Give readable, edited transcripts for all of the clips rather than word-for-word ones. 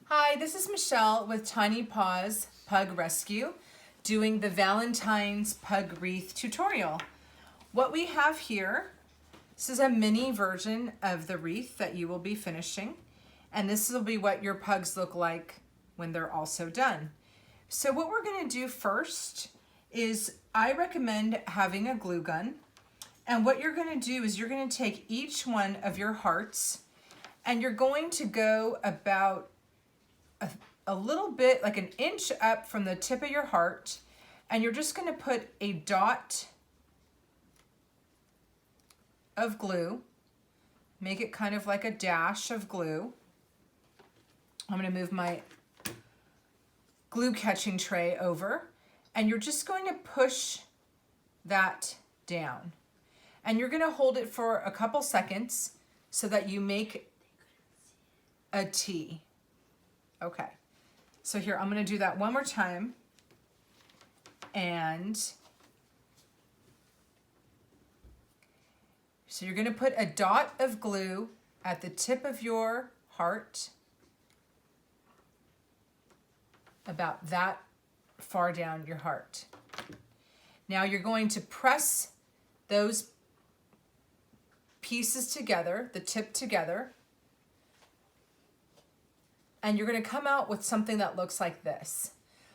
Hi, this is Michelle with Tiny Paws Pug Rescue doing the Valentine's Pug Wreath tutorial. What we have here, this is a mini version of the wreath that you will be finishing, and this will be what your pugs look like when they're also done. So what we're going to do first is I recommend having a glue gun, and what you're going to do is you're going to take each one of your hearts and you're going to go about a little bit, like an inch up from the tip of your heart, and you're just going to put a dot of glue, make it kind of like a dash of glue. I'm going to move my glue catching tray over, and you're just going to push that down, and you're going to hold it for a couple seconds so that you make a T. Okay, so here, I'm going to do that one more time, and so you're going to put a dot of glue at the tip of your heart, about that far down your heart. Now you're going to press those pieces together, the tip together, and you're going to come out with something that looks like this.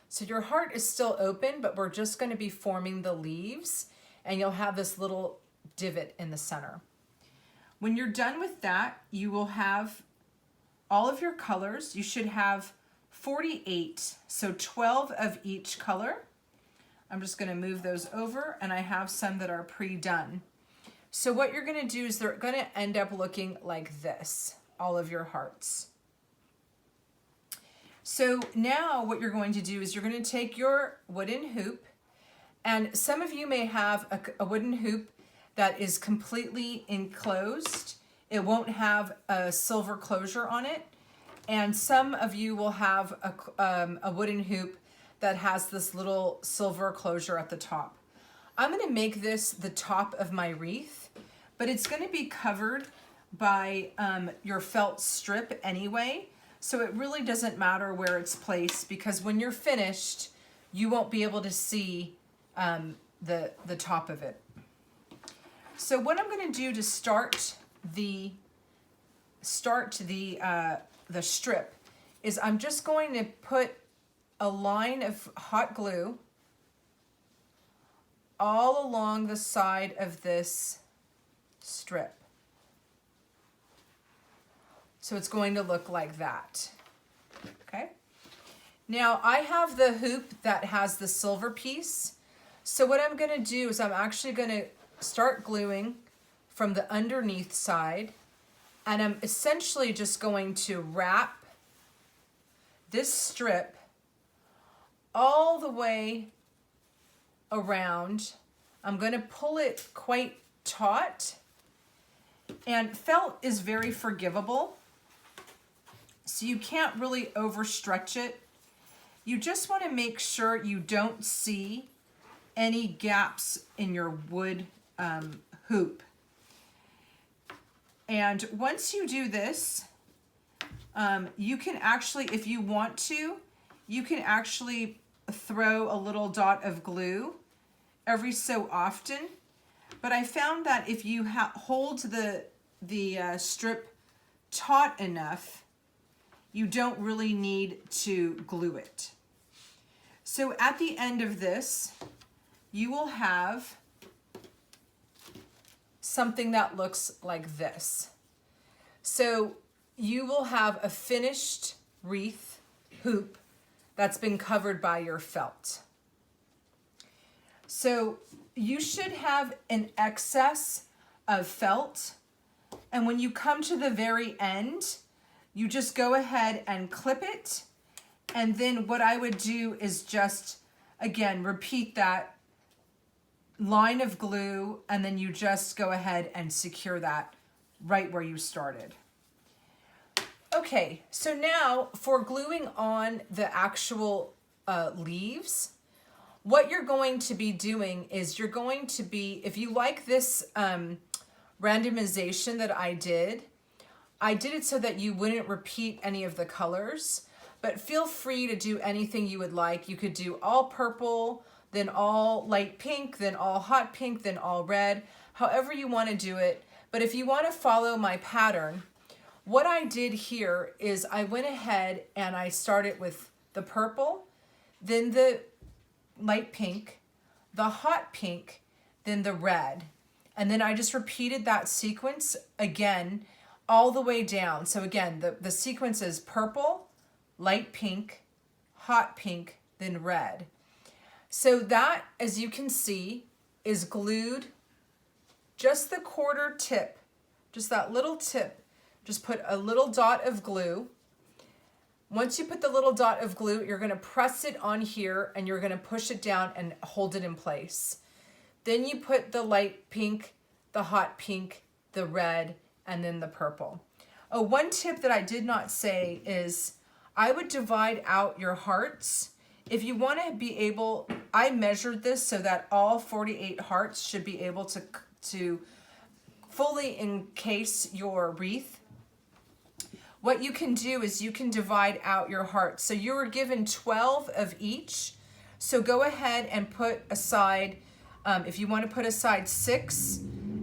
So your heart is still open, but we're just going to be forming the leaves, and you'll have this little divot in the center. When you're done with that, you will have all of your colors. You should have 48, so 12 of each color. I'm just going to move those over, and I have some that are pre-done. So what you're going to do is they're going to end up looking like this, all of your hearts. So now what you're going to do is you're going to take your wooden hoop, and some of you may have a wooden hoop that is completely enclosed. It won't have a silver closure on it, and some of you will have a wooden hoop that has this little silver closure at the top. I'm going to make this the top of my wreath, but it's going to be covered by your felt strip anyway. So it really doesn't matter where it's placed, because when you're finished, you won't be able to see the top of it. So what I'm going to do to start the strip is I'm just going to put a line of hot glue all along the side of this strip. So it's going to look like that, okay? Now I have the hoop that has the silver piece. So what I'm gonna do is I'm actually gonna start gluing from the underneath side, and I'm essentially just going to wrap this strip all the way around. I'm gonna pull it quite taut, and felt is very forgivable. So you can't really overstretch it. You just want to make sure you don't see any gaps in your wood hoop. And once you do this, you can actually, if you want to, you can actually throw a little dot of glue every so often. But I found that if you hold the strip taut enough, you don't really need to glue it. So at the end of this, you will have something that looks like this. So you will have a finished wreath hoop that's been covered by your felt. So you should have an excess of felt, and when you come to the very end, you just go ahead and clip it, and then what I would do is just, again, repeat that line of glue, and then you just go ahead and secure that right where you started. Okay, so now for gluing on the actual leaves, what you're going to be doing is you're going to be, if you like this randomization that I did it so that you wouldn't repeat any of the colors. but feel free to do anything you would like. You could do all purple, then all light pink, then all hot pink, then all red, however you want to do it. But if you want to follow my pattern, what I did here is I went ahead and I started with the purple, then the light pink, the hot pink, then the red. And then I just repeated that sequence again all the way down. So again, the sequence is purple, light pink, hot pink, then red. So that, as you can see, is glued, just the quarter tip, just that little tip. Just put a little dot of glue. Once you put the little dot of glue, you're gonna press it on here and you're gonna push it down and hold it in place. Then you put the light pink, the hot pink, the red, and then the purple. Oh, one tip that I did not say is I would divide out your hearts. If you want to be able, I measured this so that all 48 hearts should be able to fully encase your wreath. What you can do is you can divide out your hearts. So you were given 12 of each. So go ahead and put aside, if you want to put aside 6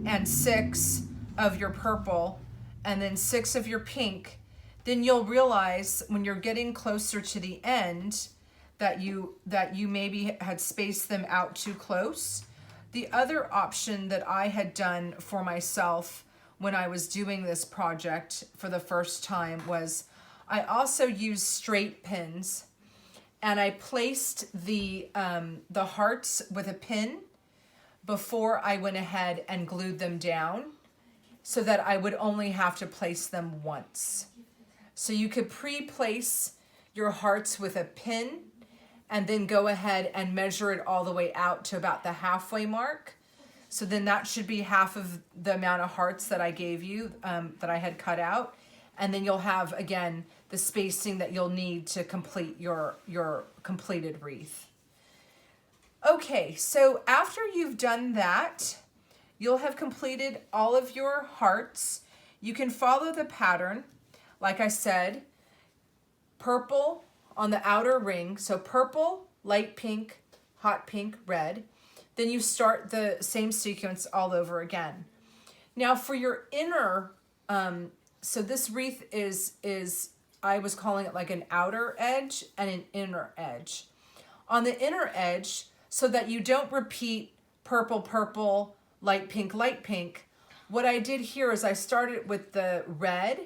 and 6 of your purple and then 6 of your pink, then you'll realize when you're getting closer to the end that you maybe had spaced them out too close. The other option that I had done for myself when I was doing this project for the first time was I also used straight pins, and I placed the hearts with a pin before I went ahead and glued them down so that I would only have to place them once. So you could pre-place your hearts with a pin and then go ahead and measure it all the way out to about the halfway mark. So then that should be half of the amount of hearts that I gave you, that I had cut out. And then you'll have, again, the spacing that you'll need to complete your completed wreath. Okay, so after you've done that, you'll have completed all of your hearts. You can follow the pattern. Like I said, purple on the outer ring. So purple, light pink, hot pink, red. Then you start the same sequence all over again. Now for your inner, so this wreath is I was calling it like an outer edge and an inner edge. On the inner edge, so that you don't repeat purple, purple, light pink, what I did here is I started with the red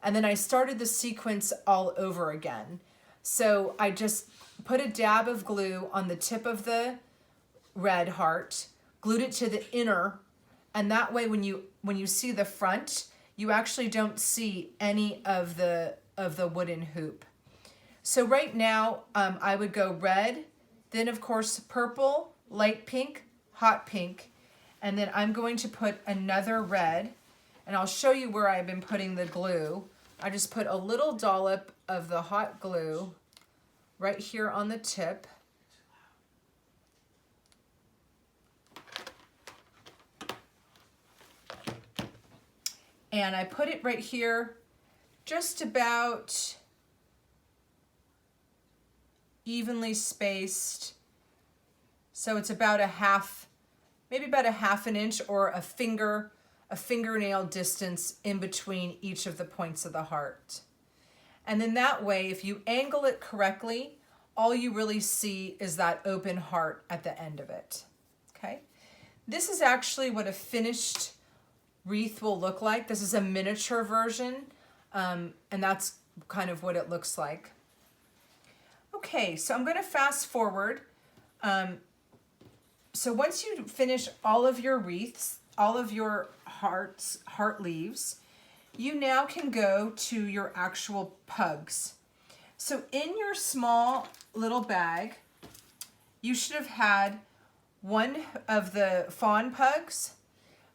and then I started the sequence all over again. So I just put a dab of glue on the tip of the red heart, glued it to the inner, and that way when you see the front, you actually don't see any of the wooden hoop. So right now, I would go red, then of course purple, light pink, hot pink, and then I'm going to put another red, and I'll show you where I've been putting the glue. I just put a little dollop of the hot glue right here on the tip. And I put it right here, just about evenly spaced. So it's about a half, maybe about a half an inch or a fingernail distance in between each of the points of the heart. And then that way, if you angle it correctly, all you really see is that open heart at the end of it, okay? This is actually what a finished wreath will look like. This is a miniature version, and that's kind of what it looks like. Okay, so I'm gonna fast forward. So once you finish all of your wreaths, all of your heart leaves, you now can go to your actual pugs. So in your small little bag, you should have had one of the fawn pugs,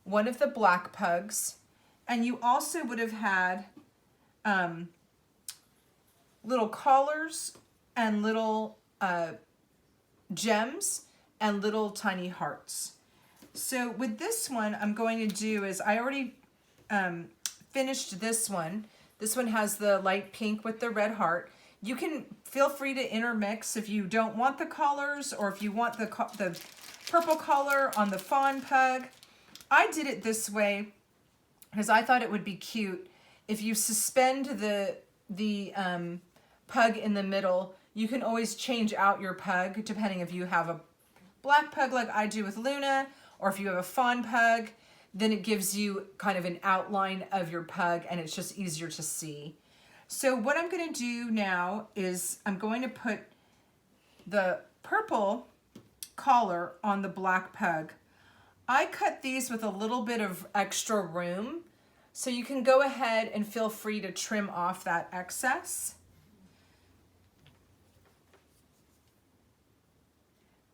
one of the black pugs, and you also would have had little collars and little gems and little tiny hearts. So with this one, I'm going to do is I already finished this one. This one has the light pink with the red heart. You can feel free to intermix if you don't want the collars, or if you want the purple collar on the fawn pug. I did it this way because I thought it would be cute. If you suspend the pug in the middle, you can always change out your pug depending if you have a black pug like I do with Luna, or if you have a fawn pug, then it gives you kind of an outline of your pug and it's just easier to see. So what I'm going to do now is I'm going to put the purple collar on the black pug. I cut these with a little bit of extra room, so you can go ahead and feel free to trim off that excess.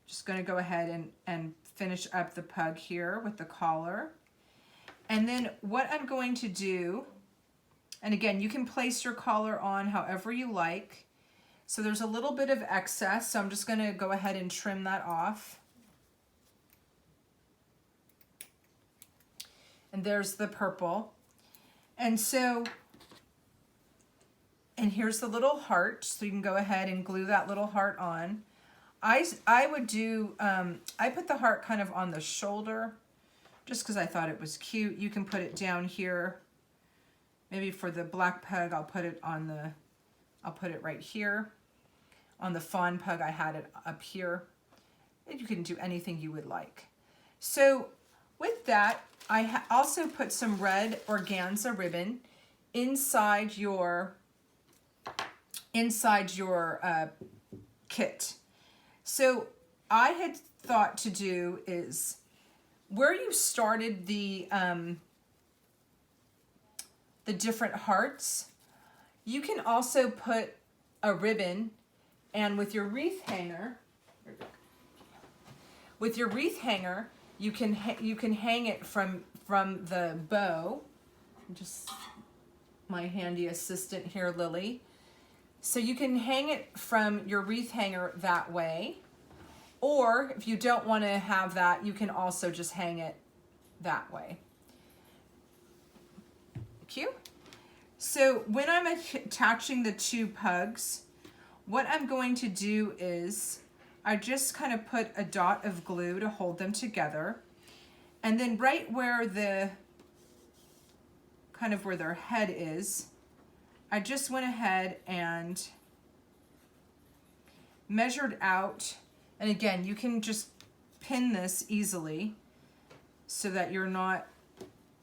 Just going to go ahead and finish up the pug here with the collar. And then what I'm going to do, and again, you can place your collar on however you like. So there's a little bit of excess, so I'm just going to go ahead and trim that off. And there's the purple. And so, and here's the little heart, so you can go ahead and glue that little heart on. I would do, I put the heart kind of on the shoulder, just because I thought it was cute. You can put it down here. Maybe for the black pug, I'll put it right here. On the fawn pug, I had it up here. And you can do anything you would like. So with that, I also put some red organza ribbon inside your kit. So I had thought to do is where you started the different hearts, you can also put a ribbon, and with your wreath hanger, you can hang it from the bow. Just my handy assistant here, Lily. So you can hang it from your wreath hanger that way, or if you don't want to have that, you can also just hang it that way. Cute. So when I'm attaching the two pugs, what I'm going to do is I just kind of put a dot of glue to hold them together. And then right where where their head is, I just went ahead and measured out. And again, you can just pin this easily so that you're not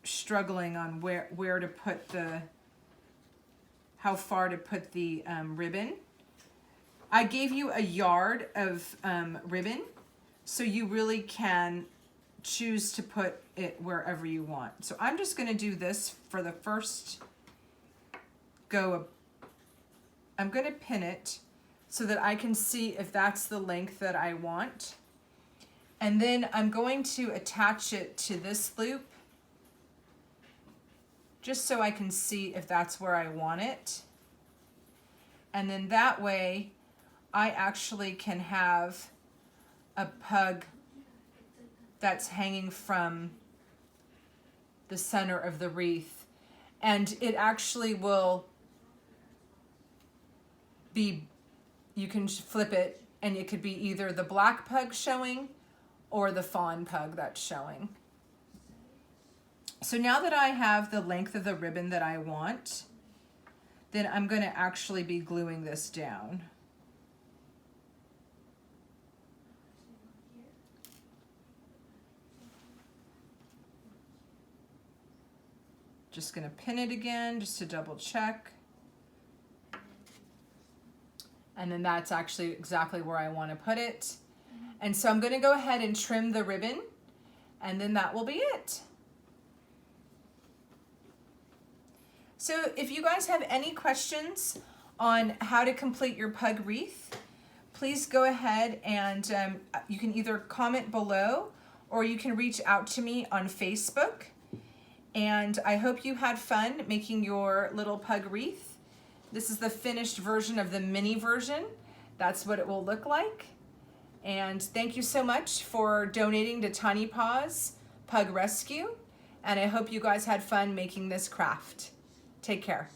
struggling on where to put how far to put the ribbon. I gave you a yard of ribbon, so you really can choose to put it wherever you want. So I'm just going to do this for the first go. I'm going to pin it so that I can see if that's the length that I want. And then I'm going to attach it to this loop just so I can see if that's where I want it. And then that way I actually can have a pug that's hanging from the center of the wreath. And it actually will be, you can flip it and it could be either the black pug showing or the fawn pug that's showing. So now that I have the length of the ribbon that I want, then I'm going to actually be gluing this down. Just going to pin it again just to double check. And then that's actually exactly where I want to put it. And so I'm going to go ahead and trim the ribbon, and then that will be it. So if you guys have any questions on how to complete your pug wreath, please go ahead and you can either comment below or you can reach out to me on Facebook. And I hope you had fun making your little pug wreath. This is the finished version of the mini version. That's what it will look like. And thank you so much for donating to Tiny Paws Pug Rescue. And I hope you guys had fun making this craft. Take care.